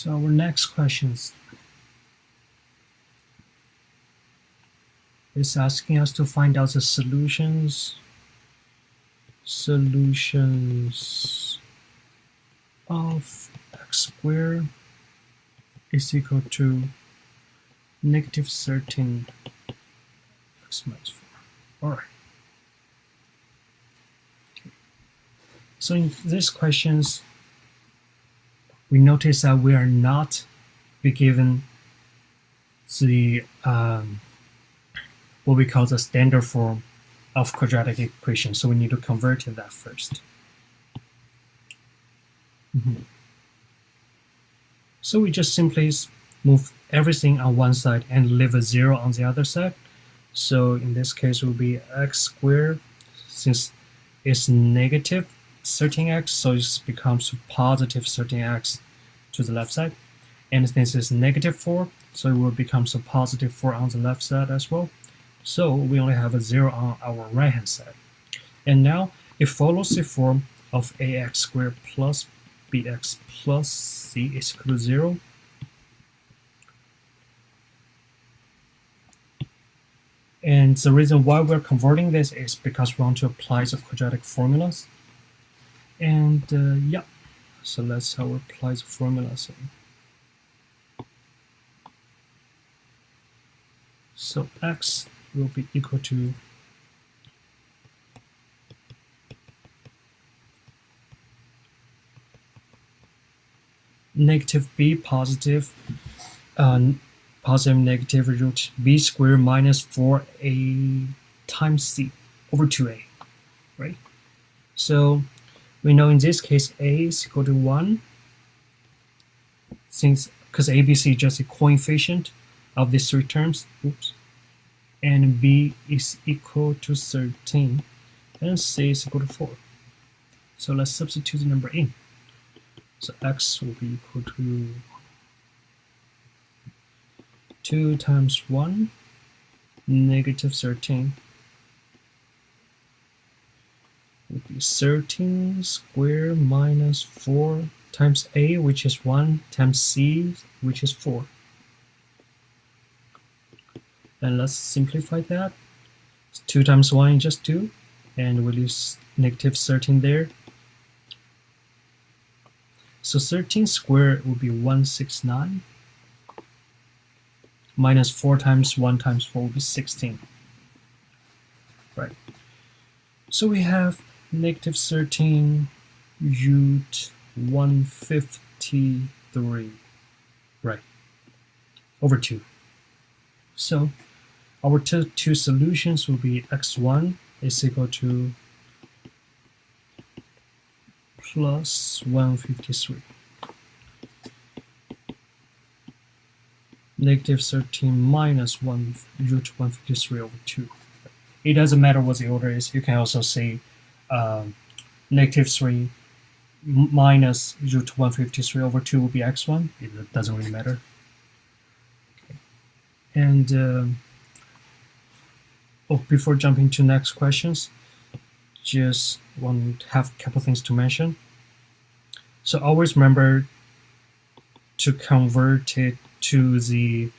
So our next question is asking us to find out the solutions of x squared is equal to negative 13 x minus 4. All right. Okay. So in these questions, we notice that we are not be given the what we call the standard form of quadratic equation. So we need to convert to that first. So we just simply move everything on one side and leave a 0 on the other side. So in this case, it will be x squared, since it's negative 13x, so it becomes positive 13x to the left side. And since it's negative 4, so it will become a positive 4 on the left side as well. So we only have a 0 on our right hand side. And now it follows the form of ax squared plus bx plus c is equal to 0. And the reason why we're converting this is because we want to apply the quadratic formulas. And yeah, so let's how we apply the formulas. So x will be equal to negative b positive positive negative root b squared minus 4a times c over 2a, right? So we know in this case a is equal to 1, since because abc is just a coefficient of these three terms. Oops. And b is equal to 13 and c is equal to 4. So let's substitute the number in. So x will be equal to 2 times 1 negative 13 would be 13 squared minus 4 times a, which is 1, times c, which is 4. And let's simplify that. 2 times 1 is just 2, and we lose negative 13 there. So 13 squared will be 169. Minus 4 times 1 times 4 will be 16. Right. So we have negative 13 root 153. Right. Over 2. So our two solutions will be x1 is equal to plus 153. Negative 13 minus 1 root 153 over 2. It doesn't matter what the order is. You can also say negative 3 minus root 153 over 2 will be x1. It doesn't really matter. Okay. And before jumping to next questions, just want to have a couple things to mention. So always remember to convert it to the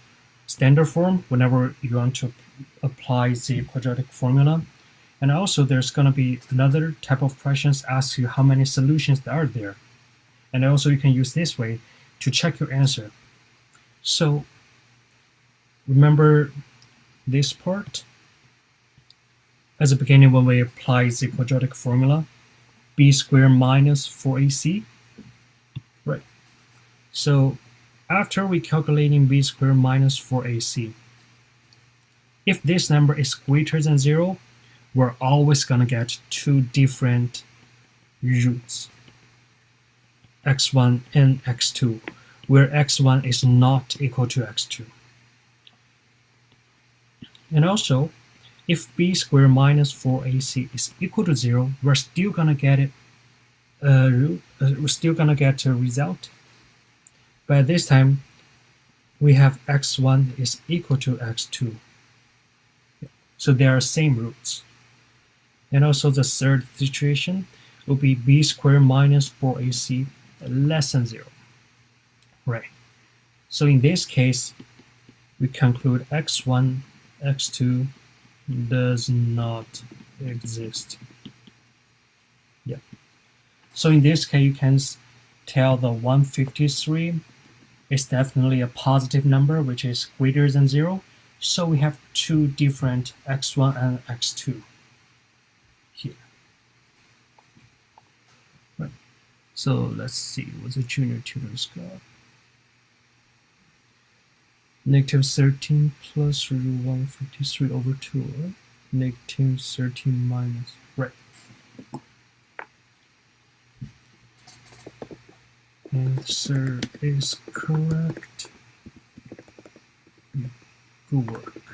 standard form whenever you want to apply the quadratic formula. And also there's going to be another type of questions ask you how many solutions there are there. And also you can use this way to check your answer. So remember this part. At the beginning when we apply the quadratic formula, b squared minus 4ac, right? So after we calculating b squared minus 4ac, if this number is greater than 0, we're always going to get two different roots, x1 and x2, where x1 is not equal to x2. And also, if b squared minus 4ac is equal to 0, we're still going to get a result. But this time, we have x1 is equal to x2. So they are same roots. And also the third situation will be b squared minus 4ac less than 0. Right. So in this case, we conclude x1, x2 does not exist. Yeah. So in this case, you can tell the 153 is definitely a positive number, which is greater than 0. So we have two different x1 and x2 here. Right. So let's see what the junior tutors got. Negative 13 plus root 153 over 2, right? Negative 13 minus, right. Answer is correct. Good work.